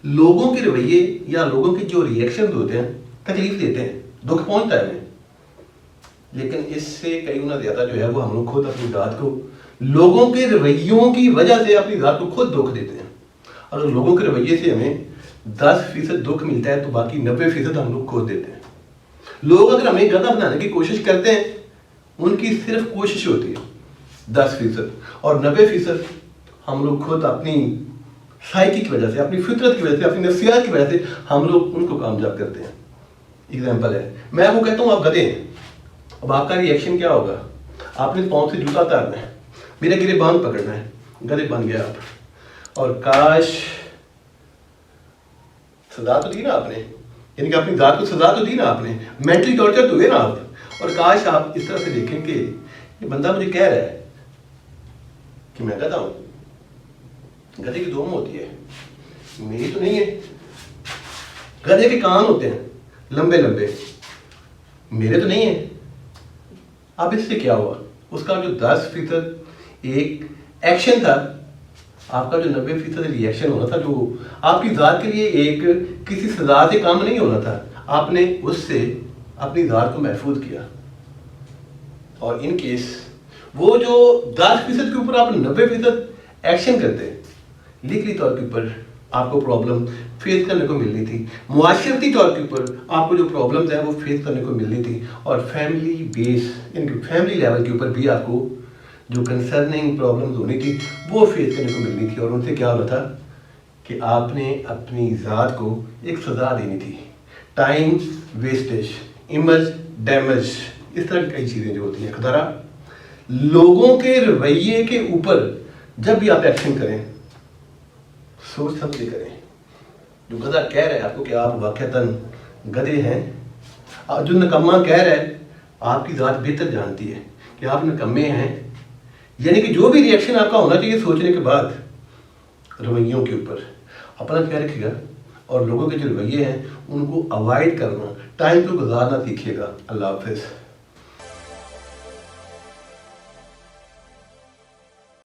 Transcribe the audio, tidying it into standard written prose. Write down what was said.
لوگوں کے رویے یا لوگوں کے جو ریئیکشن ہوتے ہیں تکلیف دیتے ہیں، دکھ پہنچتا ہے ہمیں، لیکن اس سے کئی گنا زیادہ جو ہے وہ ہم لوگ خود اپنی ذات کو لوگوں کے رویوں کی وجہ سے اپنی ذات کو خود دکھ دیتے ہیں۔ اگر لوگوں کے رویے سے ہمیں 10% دکھ ملتا ہے تو باقی 90% ہم لوگ کھو دیتے ہیں۔ لوگ اگر ہمیں گدھا بنانے کی کوشش کرتے ہیں، ان کی صرف کوشش ہوتی ہے 10%، اور 90% ہم لوگ خود اپنی سائیکی کی وجہ سے، اپنی فطرت کی وجہ سے، اپنی نفسیات کی وجہ سے ہم لوگ ان کو کامیاب کرتے ہیں۔ ایگزامپل ہے، میں وہ کہتا ہوں آپ گدھے ہیں، اب آپ کا ریئیکشن کیا ہوگا؟ آپ نے پاؤں سے جوتا اتارنا ہے، میرا گرے باندھ پکڑنا ہے، گدھے بن گیا آپ، اور کاش سزا تو دی نا آپ نے، یعنی کہ اپنی ذات کو سزا تو دی نا آپ نے، مینٹلی ٹارچر تو ہوئے نا آپ، اور کاش آپ اس طرح سے دیکھیں کہ یہ بندہ مجھے کہہ رہا ہے کہ میں گدھا ہوں۔ گدھے کی دو منہ ہوتی ہے، میری تو نہیں ہے۔ گدھے کے کان ہوتے ہیں لمبے لمبے، میرے تو نہیں ہیں۔ اب اس سے کیا ہوا؟ اس کا جو 10% ایک ایکشن تھا، آپ کا جو 90% ریئیکشن ہونا تھا، جو آپ کی ذات کے لیے ایک کسی سزا سے کام نہیں ہونا تھا، آپ نے اس سے اپنی ذات کو محفوظ کیا۔ اور ان کیس وہ جو 10% کے اوپر آپ 90% ایکشن کرتے، لیگلی طور کے اوپر آپ کو پرابلم فیس کرنے کو ملنی تھی، معاشرتی طور کے اوپر آپ کو جو پرابلمز ہیں وہ فیس کرنے کو ملنی تھی، اور فیملی بیس، ان کی فیملی لیول کے اوپر بھی آپ کو جو کنسرننگ پرابلمز ہونی تھی وہ فیس کرنے کو ملنی تھی، اور ان سے کیا ہونا تھا کہ آپ نے اپنی ذات کو ایک سزا دینی تھی۔ ٹائم ویسٹیج، امیج ڈیمیج، اس طرح کی کئی چیزیں جو ہوتی ہیں۔ خطرہ لوگوں کے رویے کے اوپر جب بھی آپ ایکشن کریں، سوچ سمجھ کے کریں۔ جو گدھا کہہ رہا ہے آپ کو کہ آپ واقعتاً گدھے ہیں، اور جو نکما کہہ رہا ہے آپ کی ذات بہتر جانتی ہے کہ آپ نکمے ہیں، یعنی کہ جو بھی ریئیکشن آپ کا ہونا چاہیے سوچنے کے بعد رویوں کے اوپر اپنا خیال رکھیے گا، اور لوگوں کے جو رویے ہیں ان کو اوائڈ کرنا، ٹائم کو گزارنا سیکھیے گا۔ اللہ حافظ۔